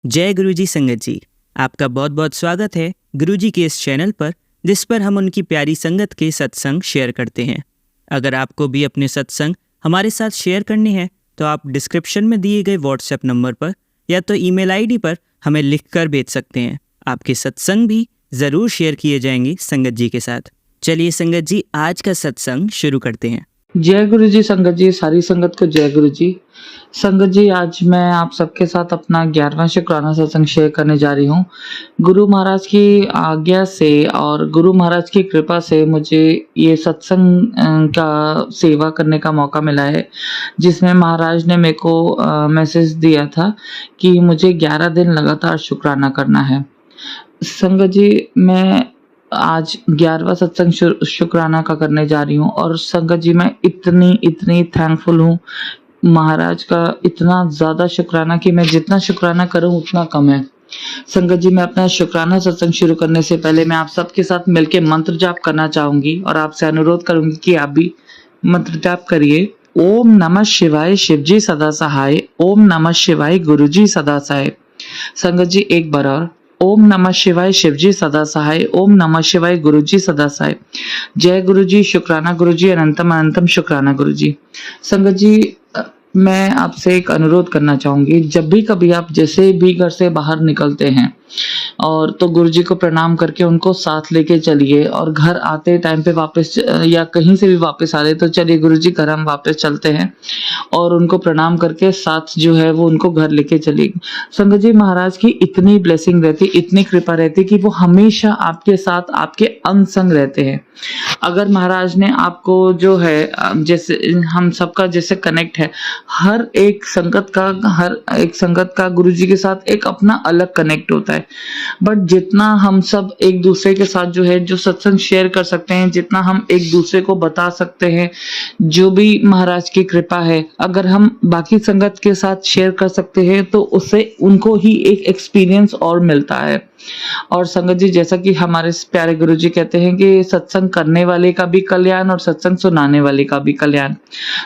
जय गुरुजी संगत जी, आपका बहुत बहुत स्वागत है गुरुजी के इस चैनल पर, जिस पर हम उनकी प्यारी संगत के सत्संग शेयर करते हैं। अगर आपको भी अपने सत्संग हमारे साथ शेयर करने हैं तो आप डिस्क्रिप्शन में दिए गए व्हाट्सएप नंबर पर या तो ईमेल आईडी पर हमें लिखकर भेज सकते हैं। आपके सत्संग भी ज़रूर शेयर किए जाएंगे संगत जी के साथ। चलिए संगत जी, आज का सत्संग शुरू करते हैं। जय गुरु जी संगत जी, सारी संगत को जय गुरु जी। संगत जी, आज मैं आप सबके साथ अपना 11वां शुक्राना सत्संग शेयर करने जा रही हूँ। गुरु महाराज की आज्ञा से और गुरु महाराज की कृपा से मुझे ये सत्संग का सेवा करने का मौका मिला है, जिसमें महाराज ने मेरे को मैसेज दिया था कि मुझे 11 दिन लगातार शुक्राना करना है। संगत जी, मैं आज 11वां सत्संग शुक्राना का करने जा रही हूँ और संगत जी मैं इतनी थैंकफुल हूँ महाराज का, इतना ज़्यादा शुक्राना कि मैं जितना शुक्राना करूँ उतना कम है। संगत जी, मैं अपना शुक्राना सत्संग शुरू करने से पहले मैं आप सबके साथ मिलकर मंत्र जाप करना चाहूंगी और आपसे अनुरोध करूंगी कि आप भी मंत्र जाप करिए। ओम नमः शिवाय शिवजी सदा सहाय, ओम नमः शिवाय गुरुजी सदा सहाय। संगत जी, एक बार और, ओम नमः शिवाय शिवजी सदा सहाय, ओम नमः शिवाय गुरुजी सदा सहाय। जय गुरुजी, शुक्राना गुरुजी, अनंतम अनंतम शुक्राना गुरुजी। संगत जी, मैं आपसे एक अनुरोध करना चाहूंगी, जब भी कभी आप जैसे भी घर से बाहर निकलते हैं और तो गुरुजी को प्रणाम करके उनको साथ लेके चलिए, और घर आते टाइम पे वापस या कहीं से भी वापस आ रहे तो चलिए गुरुजी घर हम वापस चलते हैं और उनको प्रणाम करके साथ जो है वो उनको घर लेके चलिए। संगत जी, महाराज की इतनी ब्लेसिंग रहती, इतनी कृपा रहती कि वो हमेशा आपके साथ आपके अंग संग रहते हैं। अगर महाराज ने आपको जो है, जैसे हम सबका जैसे कनेक्ट है, हर एक संगत का गुरुजी के साथ एक अपना अलग कनेक्ट होता है, बट जितना हम सब एक दूसरे के साथ जो है जो सत्संग शेयर कर सकते हैं, जितना हम एक दूसरे को बता सकते हैं, जो भी महाराज की कृपा है, अगर हम बाकी संगत के साथ शेयर कर सकते हैं तो उससे उनको ही एक एक्सपीरियंस और मिलता है। और संगत जी, जैसा कि हमारे प्यारे गुरुजी कहते हैं कि सत्संग करने वाले का भी कल्याण और सत्संग सुनाने वाले का भी कल्याण।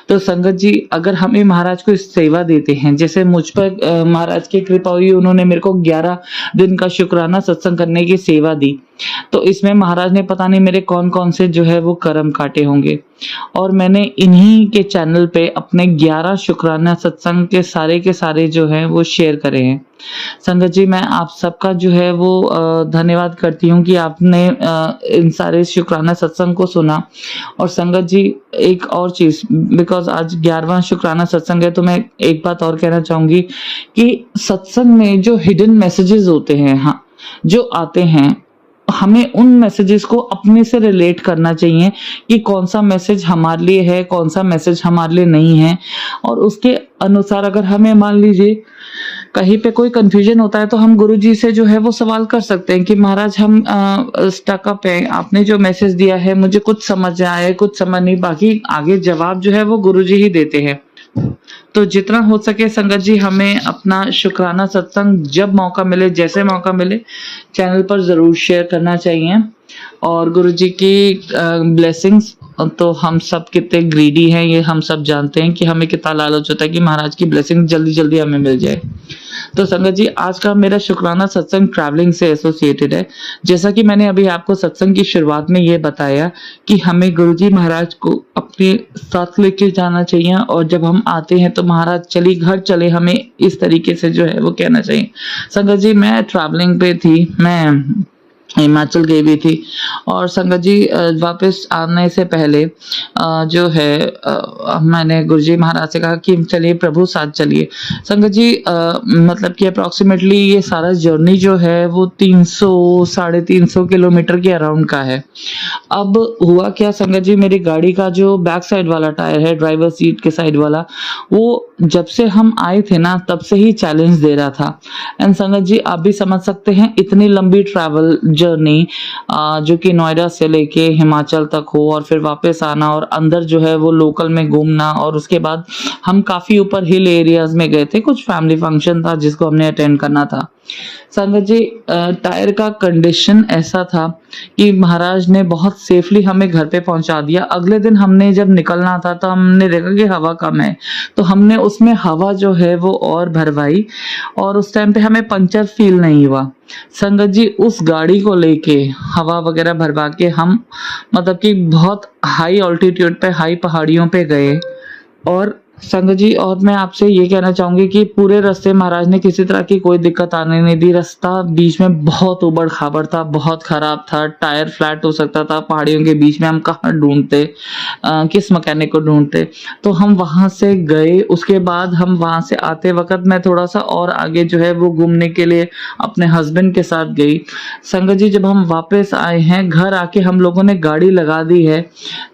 तो संगत जी, अगर हमें महाराज को इस सेवा देते हैं, जैसे मुझ पर महाराज की कृपा हुई, उन्होंने मेरे को 11 दिन का शुक्राना सत्संग करने की सेवा दी, तो इसमें महाराज ने पता नहीं मेरे कौन कौन से जो है वो कर्म काटे होंगे, और मैंने इन्हीं के चैनल पे अपने 11 शुक्राना सत्संग के सारे जो है वो शेयर करे हैं। संगत जी, मैं आप सबका जो है वो धन्यवाद करती हूँ कि आपने इन सारे शुक्राना सत्संग को सुना। और संगत जी, एक और चीज, बिकॉज आज 11वां शुक्राना सत्संग है, तो मैं एक बात और कहना चाहूंगी कि सत्संग में जो हिडन मैसेजेस होते हैं, हाँ, जो आते हैं, हमें उन मैसेजेस को अपने से रिलेट करना चाहिए कि कौन सा मैसेज हमारे लिए है, कौन सा मैसेज हमारे लिए नहीं है। और उसके अनुसार अगर हमें मान लीजिए कहीं पे कोई कंफ्यूजन होता है तो हम गुरुजी से जो है वो सवाल कर सकते हैं कि महाराज हम स्टक अप है, आपने जो मैसेज दिया है मुझे कुछ समझ आया है, कुछ समझ नहीं, बाकी आगे जवाब जो है वो गुरुजी ही देते हैं। तो जितना हो सके संगत जी, हमें अपना शुक्राना सत्संग जब मौका मिले, जैसे मौका मिले, चैनल पर जरूर शेयर करना चाहिए। और गुरुजी की ब्लेसिंग्स, तो हम सब कितने ग्रीडी हैं ये हम सब जानते हैं कि हमें कितना लालच होता है कि महाराज की ब्लेसिंग जल्दी जल्दी हमें मिल जाए। तो संगत जी, आज का मेरा शुक्राना सत्संग ट्रैवलिंग से एसोसिएटेड है। जैसा कि मैंने अभी आपको सत्संग की शुरुआत में ये बताया कि हमें गुरुजी महाराज को अपने साथ लेके जाना चाहिए, और जब हम आते हैं तो महाराज चलिए घर चले, हमें इस तरीके से जो है वो कहना चाहिए। संगत जी, मैं ट्रैवलिंग पे थी, मैं हिमाचल गई भी थी, और संगत जी वापस आने से पहले जो है मैंने गुरुजी महाराज से कहा कि चलिए प्रभु साथ चलिए। संगत जी, मतलब कि अप्रॉक्सीमेटली ये सारा जर्नी जो है वो 300-350 किलोमीटर के अराउंड का है। अब हुआ क्या संगत जी, मेरी गाड़ी का जो बैक साइड वाला टायर है, ड्राइवर सीट के साइड वाला, वो जब से हम आए थे ना तब से ही चैलेंज दे रहा था। एंड संगत जी, आप भी समझ सकते हैं इतनी लंबी ट्रैवल जर्नी, जो कि नोएडा से लेके हिमाचल तक हो, और फिर वापस आना, और अंदर जो है वो लोकल में घूमना, और उसके बाद हम काफी ऊपर हिल एरियाज में गए थे, कुछ फैमिली फंक्शन था जिसको हमने अटेंड करना था। संगत जी टायर का कंडीशन ऐसा था कि महाराज ने बहुत सेफली हमें घर पे पहुंचा दिया। अगले दिन हमने जब निकलना था तो हमने देखा कि हवा कम है, तो हमने उसमें हवा जो है वो और भरवाई और उस टाइम पे हमें पंचर फील नहीं हुआ। संगत जी उस गाड़ी को लेके हवा वगैरह भरवा के हम मतलब कि बहुत हाई ऑल्टीट्यूड पे, हाई पहाड़ियों पे गए। और संगत जी और मैं आपसे ये कहना चाहूंगी कि पूरे रास्ते महाराज ने किसी तरह की कोई दिक्कत आने नहीं दी। रास्ता बीच में बहुत उबड़ खाबड़ था, बहुत खराब था, टायर फ्लैट हो सकता था। पहाड़ियों के बीच में हम कहाँ ढूंढते, किस मैकेनिक को ढूंढते, तो हम वहां से गए। उसके बाद हम वहां से आते वक्त मैं थोड़ा सा और आगे जो है वो घूमने के लिए अपने हस्बैंड के साथ गई। संगत जी जब हम वापस आए हैं, घर आके हम लोगों ने गाड़ी लगा दी है,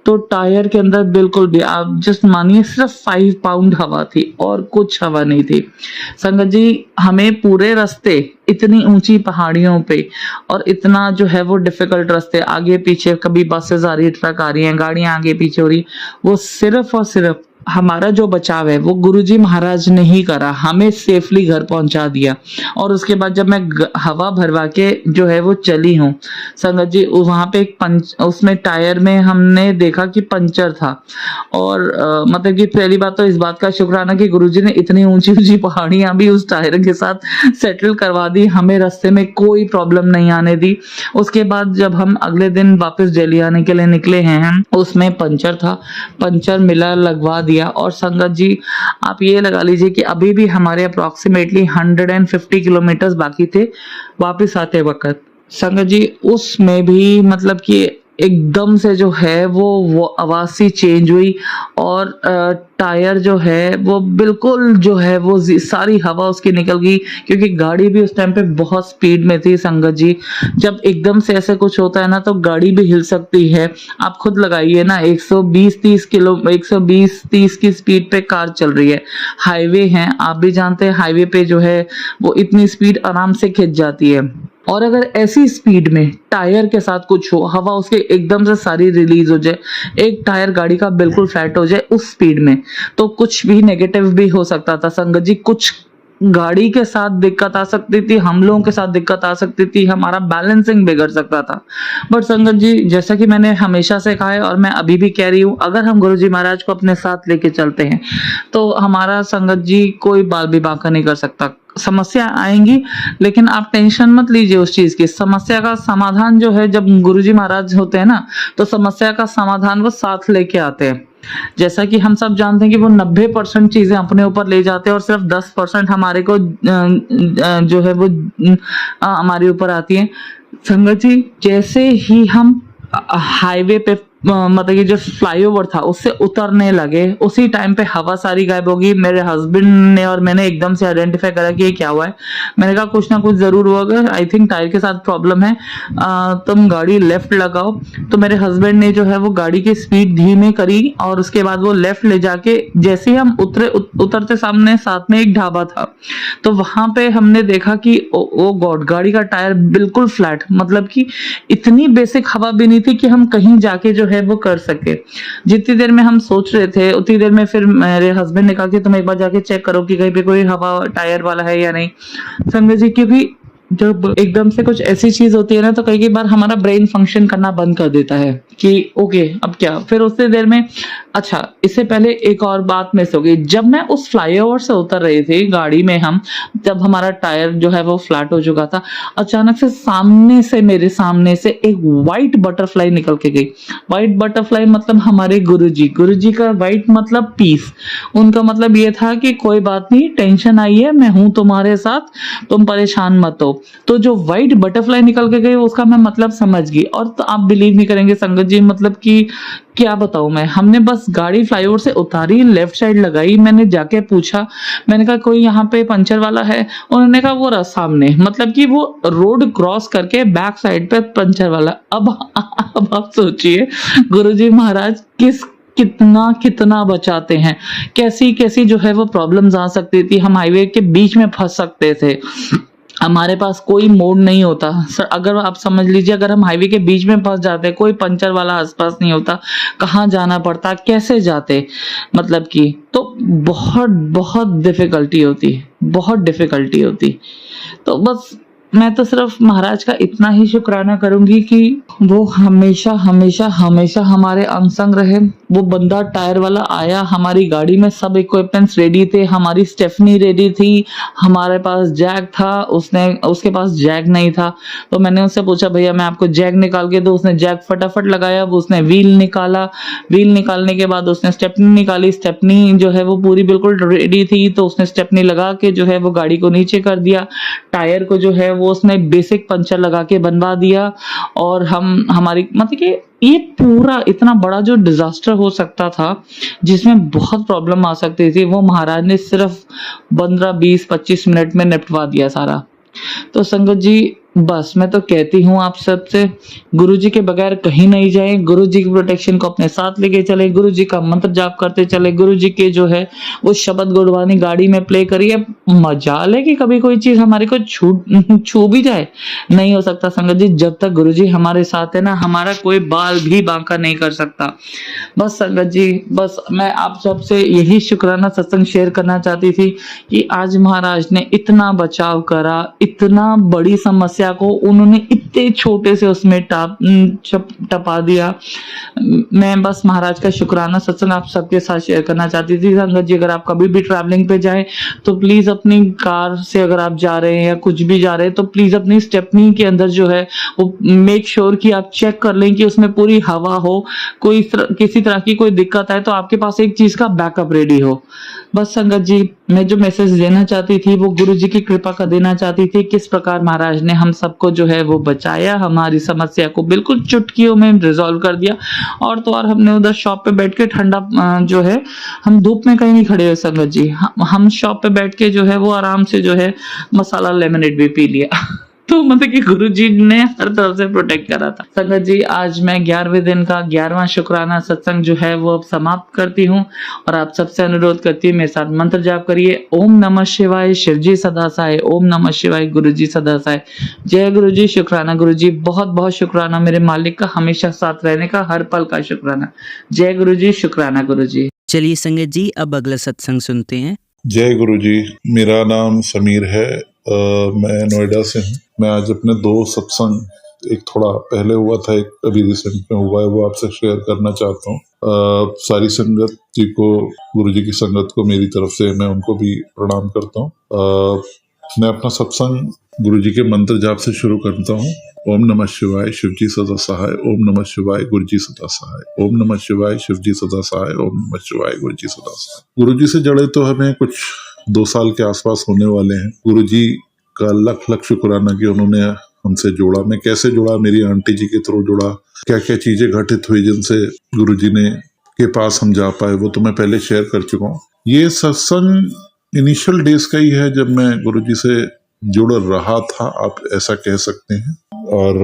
तो टायर के अंदर बिल्कुल भी आप जस्ट मानिए सिर्फ 5 पाउंड हवा थी और कुछ हवा नहीं थी। संगत जी हमें पूरे रास्ते इतनी ऊंची पहाड़ियों पे और इतना जो है वो डिफिकल्ट रास्ते, आगे पीछे कभी बसेस आ रही है, ट्रक आ रही है, गाड़ियां आगे पीछे हो रही, वो सिर्फ और सिर्फ हमारा जो बचाव है वो गुरुजी महाराज ने ही करा, हमें सेफली घर पहुंचा दिया। और उसके बाद जब मैं हवा भरवा के जो है वो चली हूँ संगत जी, वहां पे एक उसमें टायर में हमने देखा कि पंचर था। और मतलब कि पहली बात तो इस बात का शुक्राना कि गुरुजी ने इतनी ऊंची ऊंची पहाड़ियां भी उस टायर के साथ सेटल करवा दी, हमें रास्ते में कोई प्रॉब्लम नहीं आने दी। उसके बाद जब हम अगले दिन वापस दिल्ली आने के लिए निकले हैं, उसमें पंचर था, पंचर मिला, लगवा दिया। और संगत जी आप ये लगा लीजिए कि अभी भी हमारे अप्रोक्सीमेटली 150 किलोमीटर बाकी थे वापस आते वक्त। संगत जी उसमें भी मतलब कि एकदम से जो है वो आवाज सी चेंज हुई और टायर जो है वो बिल्कुल जो है वो सारी हवा उसकी निकल गई, क्योंकि गाड़ी भी उस टाइम पे बहुत स्पीड में थी। संगत जी जब एकदम से ऐसे कुछ होता है ना तो गाड़ी भी हिल सकती है। आप खुद लगाइए ना, 120-30 की स्पीड पे कार चल रही है, हाईवे है, आप भी जानते हैं हाईवे पे जो है वो इतनी स्पीड आराम से खिंच जाती है। और अगर ऐसी स्पीड में टायर के साथ कुछ हो, हवा उसके एकदम से सारी रिलीज हो जाए, एक टायर गाड़ी का बिल्कुल फ्लैट हो जाए उस स्पीड में, तो कुछ भी नेगेटिव भी हो सकता था संगत जी। कुछ गाड़ी के साथ दिक्कत आ सकती थी, हम लोगों के साथ दिक्कत आ सकती थी, हमारा बैलेंसिंग बिगड़ सकता था। बट संगत जी जैसा कि मैंने हमेशा से कहा है और मैं अभी भी कह रही हूँ, अगर हम गुरुजी महाराज को अपने साथ लेके चलते हैं तो हमारा संगत जी कोई बाल भी बांका नहीं कर सकता। समस्या आएंगी लेकिन आप टेंशन मत लीजिए उस चीज की। समस्या का समाधान जो है, जब गुरुजी महाराज होते हैं ना तो समस्या का समाधान वो साथ लेके आते हैं। जैसा कि हम सब जानते हैं कि वो 90% चीजें अपने ऊपर ले जाते हैं और सिर्फ 10% हमारे को जो है वो हमारे ऊपर आती है। संगत जी जैसे ही हम हाईवे पे मतलब कि जो फ्लाईओवर था उससे उतरने लगे, उसी टाइम पे हवा सारी गायब होगी। मेरे हस्बैंड ने और मैंने एकदम से आइडेंटिफाई करा कि ये क्या हुआ है। मैंने कहा कुछ ना कुछ जरूर होगा, आई थिंक टायर के साथ प्रॉब्लम है, तुम गाड़ी लेफ्ट लगाओ। तो मेरे हस्बैंड ने जो है वो गाड़ी की स्पीड धीमे करी और उसके बाद वो लेफ्ट ले जाके, जैसे ही हम उतरते सामने साथ में एक ढाबा था, तो वहां पे हमने देखा कि ओ गॉड, गाड़ी का टायर बिल्कुल फ्लैट, मतलब कि इतनी बेसिक हवा भी नहीं थी कि हम कहीं जाके जो है वो कर सके। जितनी देर में हम सोच रहे थे उतनी देर में फिर मेरे हस्बैंड ने कहा कि तुम एक बार जाके चेक करो कि कहीं पे कोई हवा टायर वाला है या नहीं। संगत जी क्योंकि जब एकदम से कुछ ऐसी चीज होती है ना तो कई बार हमारा ब्रेन फंक्शन करना बंद कर देता है कि ओके अब क्या। फिर उतनी देर में अच्छा, इससे पहले एक और बात मिस हो गई। जब मैं उस फ्लाईओवर से उतर रही थी गाड़ी में, हम जब हमारा टायर जो है वो फ्लैट हो चुका था, अचानक से मेरे सामने से एक व्हाइट बटरफ्लाई निकल के गई। व्हाइट बटरफ्लाई मतलब हमारे गुरुजी का व्हाइट मतलब पीस। उनका मतलब ये था कि कोई बात नहीं, टेंशन आई है, मैं हूं तुम्हारे साथ, तुम परेशान मत हो। तो जो व्हाइट बटरफ्लाई निकल के गई उसका मैं मतलब समझ गई। और तो आप बिलीव नहीं करेंगे संगत जी, मतलब कि क्या बताऊं मैं, हमने बस गाड़ी फ्लाईओवर से उतारी, लेफ्ट साइड लगाई, मैंने जाके पूछा, मैंने कहा कोई यहाँ पे पंचर वाला है? उन्होंने कहा वो रहा सामने, मतलब कि वो रोड क्रॉस करके बैक साइड पे पंचर वाला। अब आप सोचिए गुरुजी महाराज कितना बचाते हैं, कैसी जो है वो प्रॉब्लम्स आ सकती थी, हम हाईवे के बीच में फंस सकते थे। हमारे पास कोई मोड़ नहीं होता सर। अगर आप समझ लीजिए, अगर हम हाईवे के बीच में फंस जाते, कोई पंचर वाला आसपास नहीं होता, कहाँ जाना पड़ता, कैसे जाते, मतलब कि तो बहुत बहुत डिफिकल्टी होती, बहुत डिफिकल्टी होती। तो बस मैं तो सिर्फ महाराज का इतना ही शुक्राना करूंगी कि वो हमेशा हमेशा हमेशा हमारे अंग संग रहे। वो बंदा टायर वाला आया, हमारी गाड़ी में सब इक्विपमेंट्स रेडी थे, हमारी स्टेफनी रेडी थी, हमारे पास जैक था, उसके पास जैक नहीं था। तो मैंने उससे पूछा, भैया मैं आपको जैक निकाल के दूं? उसने जैक फटाफट लगाया, वो उसने व्हील निकाला, व्हील निकालने के बाद उसने स्टेपनी निकाली, स्टेपनी जो है वो पूरी बिल्कुल रेडी थी, तो उसने स्टेपनी लगा के जो है वो गाड़ी को नीचे कर दिया। टायर को जो है वो उसने बेसिक पंचर लगा के बनवा दिया। और हमारी मतलब कि ये पूरा इतना बड़ा जो डिजास्टर हो सकता था, जिसमें बहुत प्रॉब्लम आ सकती थी, वो महाराज ने सिर्फ 15 20 25 मिनट में निपटवा दिया सारा। तो संगत जी, बस मैं तो कहती हूँ आप सबसे, गुरुजी के बगैर कहीं नहीं जाए, गुरुजी की प्रोटेक्शन को अपने साथ लेके चले, गुरुजी का मंत्र जाप करते चले, गुरुजी के जो है वो शब्द गुरबानी गाड़ी में प्ले करिए। मजाल है कि कभी कोई चीज हमारे को छू भी जाए? नहीं हो सकता संगत जी। जब तक गुरुजी हमारे साथ है ना, हमारा कोई बाल भी बांका नहीं कर सकता। बस संगत जी, बस मैं आप सबसे यही शुक्राना सत्संग शेयर करना चाहती थी कि आज महाराज ने इतना बचाव करा, इतना बड़ी समस्या को उन्होंने इतने छोटे से उसमें टपा दिया। मैं बस महाराज का शुक्राना सत्संग आप सबके साथ शेयर करना चाहती थी। संगत जी, अगर आप कभी भी ट्रैवलिंग पे जाएं तो प्लीज अपनी कार से अगर आप जा रहे हैं या कुछ भी जा रहे हैं, तो प्लीज अपनी स्टेपनी के अंदर जो है वो मेक श्योर कि आप चेक कर लें कि उसमें पूरी हवा हो, किसी तरह की कोई दिक्कत आए तो आपके पास एक चीज का बैकअप रेडी हो। बस संगत जी, मैं जो मैसेज देना चाहती थी वो गुरु जी की कृपा का देना चाहती थी, किस प्रकार महाराज ने हम सबको जो है वो बचाया, हमारी समस्या को बिल्कुल चुटकियों में रिजॉल्व कर दिया। और तो और हमने उधर शॉप पे बैठ के ठंडा जो है, हम धूप में कहीं नहीं खड़े हुए संगत जी, हम शॉप पे बैठ के जो है वो आराम से जो है मसाला लेमनेड भी पी लिया। तो मतलब कि गुरु जी ने हर तरफ से प्रोटेक्ट करा था। संगत जी, आज मैं 11वें दिन का 11वां शुक्राना सत्संग जो है वो अब समाप्त करती हूँ और आप सबसे अनुरोध करती हूँ मेरे साथ मंत्र जाप करिए। ओम नमः शिवाय, शिव जी सदा सहाय। ओम नमः शिवाय, गुरु जी सदा सहाय। जय गुरु जी। शुक्राना गुरु जी, बहुत बहुत शुक्राना मेरे मालिक का हमेशा साथ रहने का, हर पल का शुक्राना। जय गुरु जी। शुक्राना गुरु जी। चलिए संगत जी, अब अगला सत्संग सुनते हैं। जय गुरु जी। मेरा नाम समीर है, मैं नोएडा से हूँ। मैं आज अपने 2 सत्संग, एक थोड़ा पहले हुआ था, एक अभी रिसेंट में हुआ है, वो आपसे शेयर करना चाहता हूँ। सारी संगत जी को, गुरु जी की संगत को मेरी तरफ से मैं उनको भी प्रणाम करता हूँ। मैं अपना सत्संग गुरु जी के मंत्र जाप से शुरू करता हूँ। ओम नमः शिवाय, शिव जी सदा सहाय। ओम नमः शिवाय, गुरु जी सदा सहाय। ओम नमः शिवाय, शिव जी सदा सहाय। ओम नमः शिवाय, गुरु जी सदा सहाय। गुरु जी से जड़े तो हमें कुछ 2 साल के आसपास होने वाले हैं। गुरु जी का लख लख शुक्राना कि उन्होंने हमसे जोड़ा। मैं कैसे जुड़ा, मेरी आंटी जी के थ्रू जुड़ा, क्या क्या चीजें घटित हुई जिनसे गुरु जी ने के पास हम जा पाए, वो तो मैं पहले शेयर कर चुका हूँ। ये सत्संग इनिशियल डेज का ही है, जब मैं गुरु जी से जुड़ रहा था, आप ऐसा कह सकते हैं। और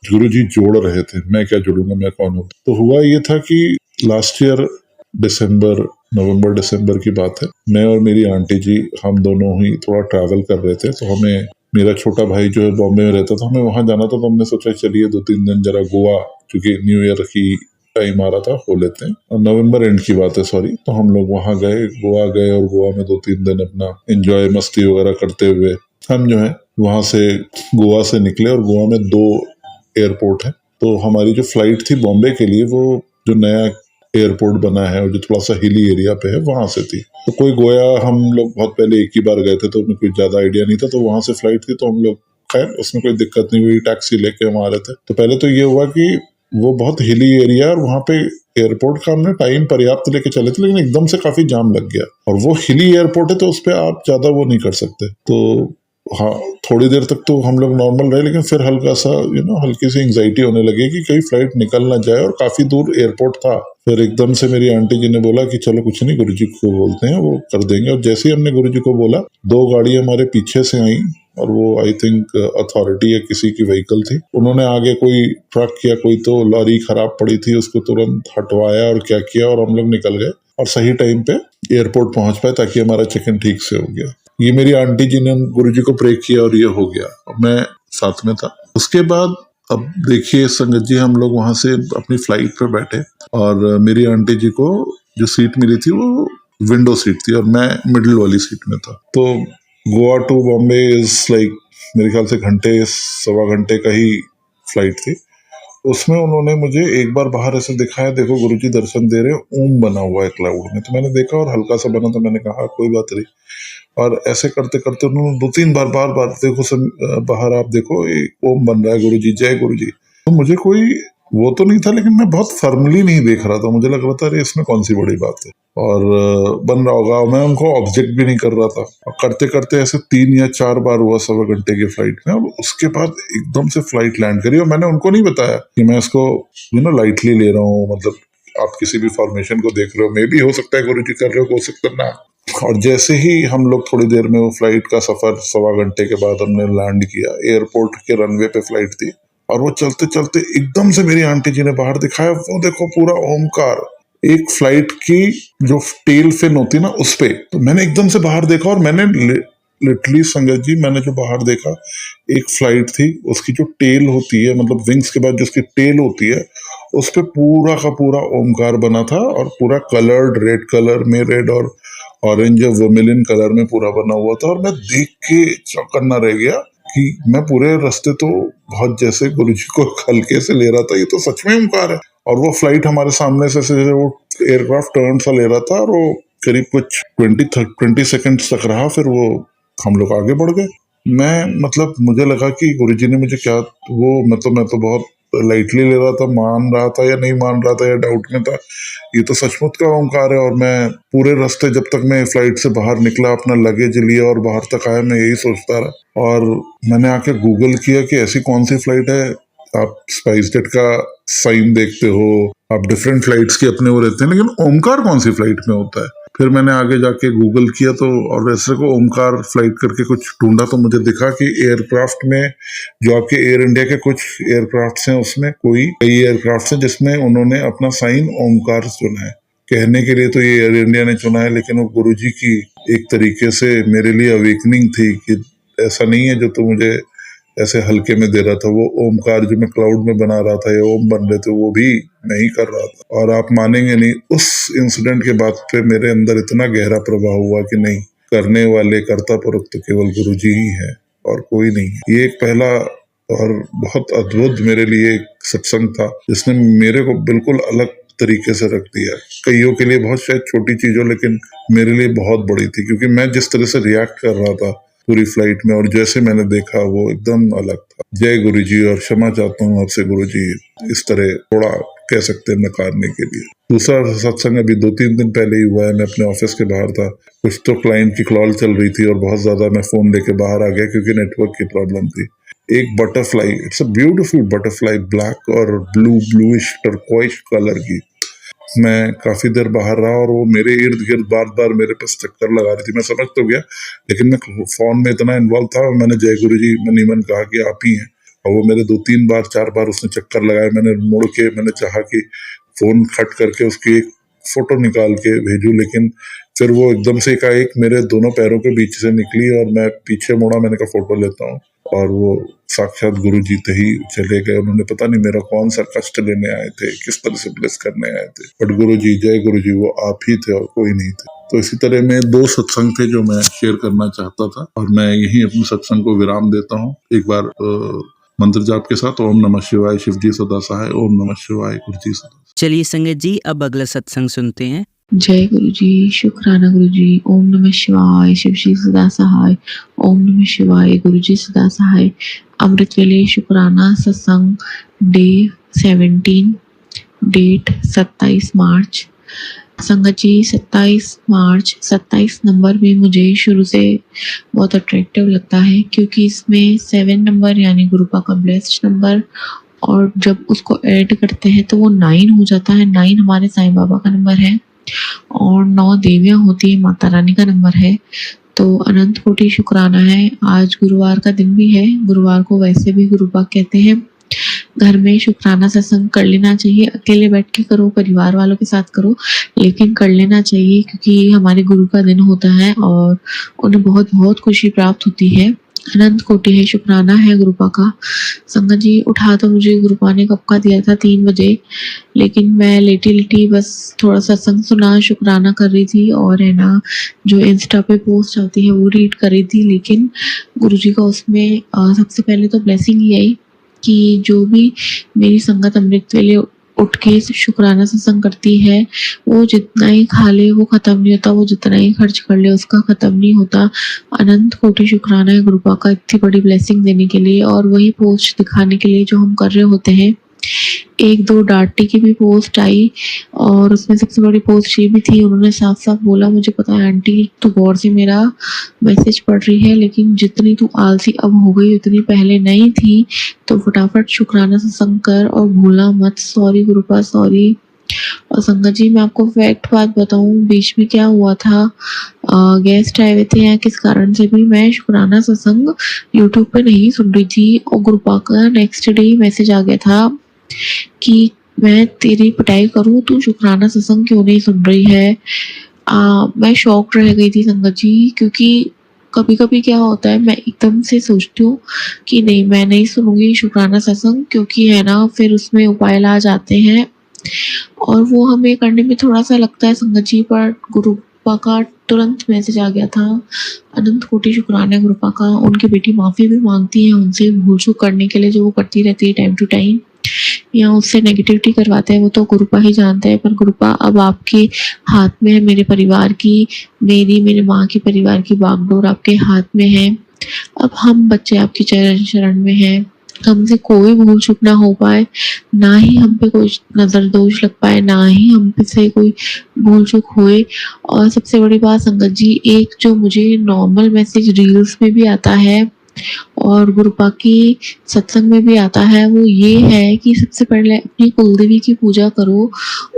गुरु जी जोड़ रहे थे, मैं क्या जुड़ूंगा, मैं कौन हूँ। तो हुआ ये था कि लास्ट ईयर नवंबर दिसंबर की बात है, मैं और मेरी आंटी जी, हम दोनों ही थोड़ा ट्रैवल कर रहे थे। तो हमें, मेरा छोटा भाई जो है बॉम्बे में रहता था, हमें वहां जाना था। तो हमने सोचा चलिए 2-3 दिन जरा गोवा, क्योंकि न्यू ईयर की टाइम आ रहा था, हो लेते हैं। और नवंबर एंड की बात है, सॉरी। तो हम लोग वहां गए, गोवा गए, और गोवा में 2-3 दिन अपना एंजॉय मस्ती वगैरह करते हुए हम जो है वहां से गोवा से निकले। और गोवा में 2 एयरपोर्ट है। तो हमारी जो फ्लाइट थी बॉम्बे के लिए, वो जो नया एयरपोर्ट बना है और जो थोड़ा सा हिली एरिया पे है, वहां से थी। तो कोई गोया, हम लोग बहुत पहले एक ही बार गए थे, तो हमें कोई ज्यादा आइडिया नहीं था। तो वहां से फ्लाइट थी, तो हम लोग, खैर उसमें कोई दिक्कत नहीं हुई, टैक्सी लेके वहां आ रहे थे। तो पहले तो ये हुआ कि वो बहुत हिली एरिया, और वहां पे एयरपोर्ट का हमने टाइम पर्याप्त लेके चले थे, लेकिन एकदम से काफी जाम लग गया। और वो हिली एयरपोर्ट है, तो उस पर आप ज्यादा वो नहीं कर सकते। तो हाँ, थोड़ी देर तक तो हम लोग नॉर्मल रहे, लेकिन फिर हल्का सा हल्की सी एंजाइटी होने लगी कि कहीं फ्लाइट निकल ना जाए, और काफी दूर एयरपोर्ट था। फिर एकदम से मेरी आंटी जी ने बोला कि चलो कुछ नहीं, गुरुजी को बोलते हैं, वो कर देंगे। और जैसे ही हमने गुरुजी को बोला, 2 गाड़ी हमारे पीछे से आई, और वो आई थिंक अथॉरिटी या किसी की व्हीकल थी। उन्होंने आगे कोई ट्रक या कोई तो लॉरी खराब पड़ी थी, उसको तुरंत हटवाया और क्या किया, और हम लोग निकल गए और सही टाइम पे एयरपोर्ट पहुंच पाए, ताकि हमारा चेक इन ठीक से हो गया। ये मेरी आंटी जी ने गुरुजी को प्रे किया और ये हो गया, और मैं साथ में था। उसके बाद अब देखिए संगत जी, हम लोग वहां से अपनी फ्लाइट पे बैठे और मेरी आंटी जी को जो सीट मिली थी वो विंडो सीट थी और मैं मिडिल वाली सीट में था। तो Goa to Bombay is like मेरे ख्याल से घंटे सवा घंटे का ही फ्लाइट थी। उसमें उन्होंने मुझे एक बार बाहर ऐसे दिखाया, देखो गुरुजी दर्शन दे रहे हैं, ओम बना हुआ है क्लाउड में। तो मैंने देखा और हल्का सा बना, तो मैंने कहा कोई बात नहीं। और ऐसे करते करते उन्होंने 2-3 बार बार देखो बाहर आप देखो एक ओम बन रहा है, गुरुजी जय गुरुजी। तो मुझे कोई वो तो नहीं था, लेकिन मैं बहुत फर्मली नहीं देख रहा था। मुझे लग रहा था अरे इसमें कौन सी बड़ी बात है, और बन रहा होगा। मैं उनको ऑब्जेक्ट भी नहीं कर रहा था, और करते करते ऐसे 3 या 4 बार हुआ सवा घंटे की फ्लाइट में। और उसके बाद एकदम से फ्लाइट लैंड करी और मैंने उनको नहीं बताया कि मैं इसको लाइटली ले रहा हूँ। मतलब आप किसी भी फॉर्मेशन को देख रहे हो, मे भी हो सकता है गुरुजी कर रहे हो सकता है ना। और जैसे ही हम लोग थोड़ी देर में वो फ्लाइट का सफर सवा घंटे के बाद हमने लैंड किया, एयरपोर्ट के रनवे पे फ्लाइट थी, और वो चलते चलते एकदम से मेरी आंटी जी ने बाहर दिखाया, वो देखो पूरा ओमकार एक फ्लाइट की जो टेल फिन होती ना उस पे। तो मैंने एकदम से बाहर देखा और मैंने लिटरली संगत जी, मैंने जो बाहर देखा, एक फ्लाइट थी, उसकी जो टेल होती है, मतलब विंग्स के बाद जो उसकी टेल होती है, उस पे पूरा का पूरा ओमकार बना था और पूरा कलर्ड रेड कलर में, रेड और ऑरेंज और वर्मिलिन कलर में पूरा बना हुआ था। और मैं देख के चौकन्ना रह गया कि मैं पूरे रास्ते तो बहुत जैसे गुरुजी को हल्के से ले रहा था, ये तो सच में ओमकार है। और वो फ्लाइट हमारे सामने से वो एयरक्राफ्ट टर्न सा ले रहा था, और वो करीब कुछ 20 सेकंड्स तक रहा, फिर वो हम लोग आगे बढ़ गए। मैं मतलब मुझे लगा कि गुरुजी ने मुझे क्या वो, मतलब मैं तो बहुत लाइटली ले रहा था, मान रहा था या नहीं मान रहा था या डाउट में था। ये तो सचमुच का ओमकार है। और मैं पूरे रास्ते जब तक मैं फ्लाइट से बाहर निकला, अपना लगेज लिया और बाहर तक आया, मैं यही सोचता रहा। और मैंने आके गूगल किया कि ऐसी कौन सी फ्लाइट है, आप स्पाइस जेट का साइन देखते हो, आप डिफरेंट फ्लाइट्स के अपने वो रहते हैं, लेकिन ओमकार कौन सी फ्लाइट में होता है। फिर मैंने आगे जाके गूगल किया तो, और वैसे को ओमकार फ्लाइट करके कुछ ढूंढा, तो मुझे दिखा कि एयरक्राफ्ट में जो आपके एयर इंडिया के कुछ एयरक्राफ्ट हैं, उसमें कई एयरक्राफ्ट हैं जिसमें उन्होंने अपना साइन ओमकार चुना है। कहने के लिए तो ये एयर इंडिया ने चुना है, लेकिन वो गुरुजी की एक तरीके से मेरे लिए अवेकनिंग थी कि ऐसा नहीं है जो तू मुझे ऐसे हल्के में दे रहा था। वो ओमकार जो मैं क्लाउड में बना रहा था, या ओम बन रहे थे, वो भी मैं ही कर रहा था। और आप मानेंगे नहीं, उस इंसिडेंट के बाद पे मेरे अंदर इतना गहरा प्रभाव हुआ कि नहीं, करने वाले कर्ता पुरुष तो केवल गुरुजी ही है और कोई नहीं है। ये एक पहला और बहुत अद्भुत मेरे लिए एक सत्संग था, जिसने मेरे को बिल्कुल अलग तरीके से रख दिया। कईयों के लिए बहुत शायद छोटी चीज हो, लेकिन मेरे लिए बहुत बड़ी थी, क्योंकि मैं जिस तरह से रिएक्ट कर रहा था पूरी फ्लाइट में और जैसे मैंने देखा, वो एकदम अलग था। जय गुरुजी, और क्षमा चाहता हूँ आपसे गुरुजी इस तरह थोड़ा कह सकते हैं नकारने के लिए। दूसरा सत्संग अभी 2-3 दिन पहले ही हुआ है। मैं अपने ऑफिस के बाहर था, कुछ तो क्लाइंट की कॉल चल रही थी और बहुत ज्यादा मैं फोन लेके बाहर आ गया क्योंकि नेटवर्क की प्रॉब्लम थी। एक butterfly, it's a beautiful butterfly, black और ब्लूइश टर्कोइश कलर की। मैं काफी देर बाहर रहा और वो मेरे इर्द गिर्द बार बार मेरे पास चक्कर लगा रही थी। मैं समझ तो गया, लेकिन मैं फोन में इतना इन्वॉल्व था। और मैंने जय गुरुजी मनीमन कहा कि आप ही हैं, और वो मेरे 2-3 बार 4 बार उसने चक्कर लगाए। मैंने मुड़ के मैंने चाहा कि फोन खट करके उसकी एक फोटो निकाल के भेजूं, लेकिन फिर वो एकदम से एकाएक मेरे दोनों पैरों के बीच से निकली और मैं पीछे मुड़ा। मैंने कहा फोटो लेता हूँ, और वो साक्षात गुरुजी थे ही चले गए। उन्होंने पता नहीं मेरा कौन सा कष्ट लेने आए थे, किस तरह से ब्लेस करने आए थे, बट गुरुजी, जय गुरुजी, वो आप ही थे और कोई नहीं थे। तो इसी तरह में 2 सत्संग थे जो मैं शेयर करना चाहता था, और मैं यही अपने सत्संग को विराम देता हूँ। एक बार मंत्र जाप के साथ, ओम नमः शिवाय, शिव जी सदा सहाय, ओम नमः शिवाय, गुरुजी सदा। चलिए संगत जी, अब अगला सत्संग सुनते हैं। जय गुरुजी, शुक्राना गुरुजी, ओम नमः शिवाय, शिव जी सदा सहाय, ओम नमः शिवाय, गुरुजी सदा सहाय। अमृत वेले शुक्राना सत्संग डे 17, डेट 27 मार्च। संगत जी, 27 मार्च 27 नंबर भी मुझे शुरू से बहुत अट्रैक्टिव लगता है, क्योंकि इसमें 7 नंबर यानी गुरुपा का ब्लेस्ड नंबर, और जब उसको ऐड करते हैं तो वो 9 हो जाता है। 9 हमारे साईं बाबा का नंबर है और 9 देवियां होती है, माता रानी का नंबर है। तो अनंत कोटि शुक्राना है। आज गुरुवार का दिन भी है। गुरुवार को वैसे भी गुरुवार कहते हैं, घर में शुक्राना सत्संग कर लेना चाहिए। अकेले बैठ के करो, परिवार वालों के साथ करो, लेकिन कर लेना चाहिए क्योंकि हमारे गुरु का दिन होता है और उन्हें बहुत बहुत खुशी प्राप्त होती है। अनंत कोटि है शुक्राना है गुरुपा का। संगत जी, उठा तो मुझे गुरुपा ने कब का दिया था 3 बजे, लेकिन मैं लेटी लेटी बस थोड़ा सत्संग सुना, शुक्राना कर रही थी और है ना जो इंस्टा पे पोस्ट आती है वो रीड कर रही थी। लेकिन गुरुजी का उसमें सबसे पहले तो ब्लेसिंग ही आई कि जो भी मेरी संगत अमृत वेले उठ के शुक्राना सत्संग करती है, वो जितना ही खा ले वो खत्म नहीं होता, वो जितना ही खर्च कर ले उसका खत्म नहीं होता। अनंत कोटि शुक्राना है गुरुपा का इतनी बड़ी ब्लेसिंग देने के लिए और वही पोस्ट दिखाने के लिए जो हम कर रहे होते हैं। 1-2 डांटी की भी पोस्ट आई और उसमें सबसे बड़ी पोस्ट ये भी थी, उन्होंने साफ साफ बोला, मुझे पता है आंटी तू गौर से मेरा मैसेज पढ़ रही है, लेकिन जितनी तू आलसी अब हो गई उतनी पहले नहीं थी, तो फटाफट शुक्राना सत्संग कर और भूलना मत। Sorry गुरुपा, sorry. और संगत जी, मैं आपको फैक्ट बात बताऊं, बीच में क्या हुआ था, गेस्ट आए हुए थे या किस कारण से भी मैं शुक्राना सत्संग यूट्यूब पे नहीं सुन रही थी और गुरुपा का नेक्स्ट डे मैसेज आ गया था कि मैं तेरी पिटाई करूं, तू शुक्राना सत्संग क्यों नहीं सुन रही है। मैं शॉक रह गई थी संगत जी, क्योंकि कभी कभी क्या होता है, मैं एकदम से सोचती हूँ कि नहीं मैं नहीं सुनूंगी शुक्राना सत्संग, क्योंकि है ना फिर उसमें उपाय ला जाते हैं और वो हमें करने में थोड़ा सा लगता है संगत जी। पर गुरुपा का तुरंत मैसेज आ गया था, अनंत कोटि शुक्राना गुरुपा का। उनकी बेटी माफी भी मांगती है उनसे भूल चूक करने के लिए जो वो करती रहती है टाइम टू टाइम, या उससे नेगेटिविटी करवाते हैं, वो तो गुरुपा ही जानते हैं। पर गुरुपा, अब आपके हाथ में है मेरे परिवार की, मेरे माँ के परिवार की बागडोर आपके हाथ में है। अब हम बच्चे आपके चरण शरण में हैं, हमसे कोई भूल चूक ना हो पाए, ना ही हम पे कोई नजर दोष लग पाए, ना ही हम पे से कोई भूल चूक होए। और सबसे बड़ी बात संगत जी, एक जो मुझे नॉर्मल मैसेज रील्स में भी आता है और गुरुपा की सत्संग में भी आता है, वो ये है कि सबसे पहले अपनी कुलदेवी की पूजा करो,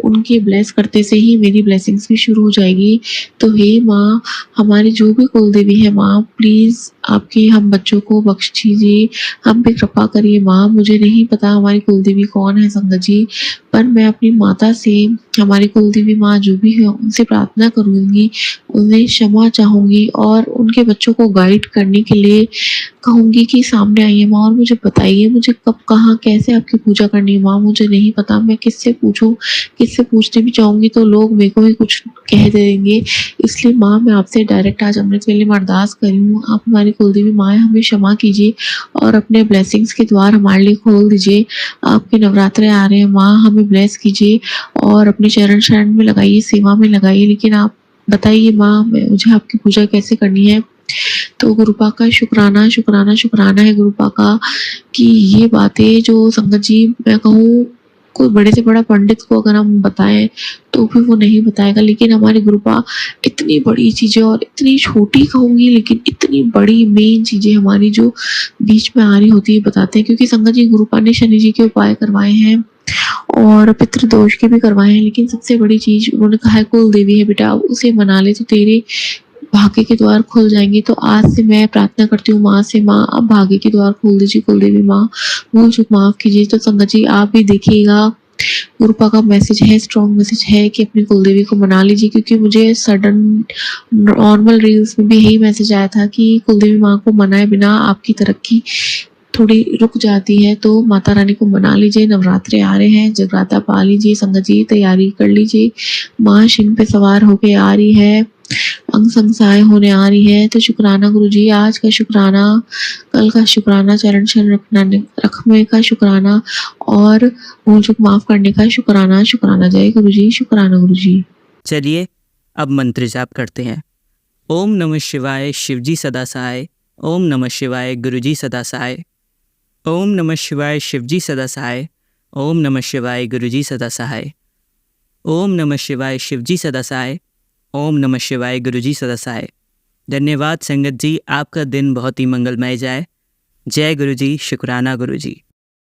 उनके ब्लेस करते से ही मेरी ब्लेसिंग्स भी शुरू हो जाएगी। तो हे माँ, हमारी जो भी कुलदेवी है माँ, प्लीज आपके हम बच्चों को बख्श दीजिए, हम पे कृपा करिए माँ। मुझे नहीं पता हमारी कुलदेवी कौन है संगत जी, पर मैं अपनी माता से, हमारी कुलदेवी माँ जो भी है उनसे प्रार्थना करूंगी, उन्हें क्षमा चाहूंगी और उनके बच्चों को गाइड करने के लिए कहूंगी कि सामने आइए माँ और मुझे बताइए मुझे कब कहाँ कैसे आपकी पूजा करनी है माँ, मुझे नहीं पता, मैं किससे पूछूं, किससे पूछने भी चाहूंगी तो लोग मेरे को ही कुछ कह देंगे। इसलिए माँ, मैं आपसे डायरेक्ट आज अमृत वेले में अरदास करी हूँ, आप हमारी कुलदेवी माँ हमें क्षमा कीजिए और अपने ब्लेसिंग्स के द्वार हमारे लिए खोल दीजिए। आपके नवरात्रे आ रहे हैं माँ, हमें ब्लेस कीजिए और अपने चरण शरण में लगाइए, सेवा में लगाइए। लेकिन आप बताइए माँ, मुझे आपकी पूजा कैसे करनी है। तो गुरुपा का शुक्राना शुक्राना शुक्राना है गुरुपा का कि ये बातें जो संगत जी, मैं कहूँ कोई बड़े से बड़ा पंडित को अगर हम बताएं तो भी वो नहीं बताएगा, लेकिन हमारे गुरुपा इतनी बड़ी चीजें और इतनी छोटी कहूंगी लेकिन इतनी बड़ी मेन चीजें हमारी जो बीच में आ रही होती है बताते हैं। क्योंकि संगत जी, गुरुपा ने शनि जी के उपाय करवाए हैं और पितृदोष के भी करवाए हैं, लेकिन सबसे बड़ी चीज उन्होंने कहा है कुल देवी है बेटा, उसे मना ले तो तेरे भाग्य के द्वार खुल जाएंगे। तो आज से मैं प्रार्थना करती हूँ माँ से, माँ अब भाग्य के द्वार खोल दीजिए, कुलदेवी माँ भूल चूक माफ कीजिए। तो संगत जी, आप भी देखिएगा, गुरुपा का मैसेज है, स्ट्रॉन्ग मैसेज है कि अपनी कुलदेवी को मना लीजिए। क्योंकि मुझे सडन नॉर्मल रील्स में भी यही मैसेज आया था कि कुलदेवी माँ को मनाए बिना आपकी तरक्की थोड़ी रुक जाती है, तो माता रानी को मना लीजिए। नवरात्रे आ रहे हैं, जगराता पा लीजिए, संगत जी तैयारी कर लीजिए, माँ सिंह पे सवार होके आ रही है, अंग संग सहाय होने आ रही है। तो शुक्राना गुरुजी, आज का शुक्राना, कल का शुक्राना, चरण शरण रखने का शुक्राना और भूल चूक माफ करने का शुक्राना। शुक्राना जय गुरुजी, शुक्राना गुरुजी। चलिए अब मंत्र जाप करते हैं। ओम नमः शिवाय, शिवजी सदा सहाय। ओम नमः शिवाय, गुरुजी सदा सहाय। ओम नमः शिवाय, शिवजी सदा सहाय। ओम नमः शिवाय, गुरुजी सदा सहाय। ओम नमः शिवाय, शिवजी सदा सहाय। ओम नमः शिवाय, गुरुजी सदा सहाय। धन्यवाद संगत जी, आपका दिन बहुत ही मंगलमय जाए। जय गुरुजी, शुक्राना गुरुजी।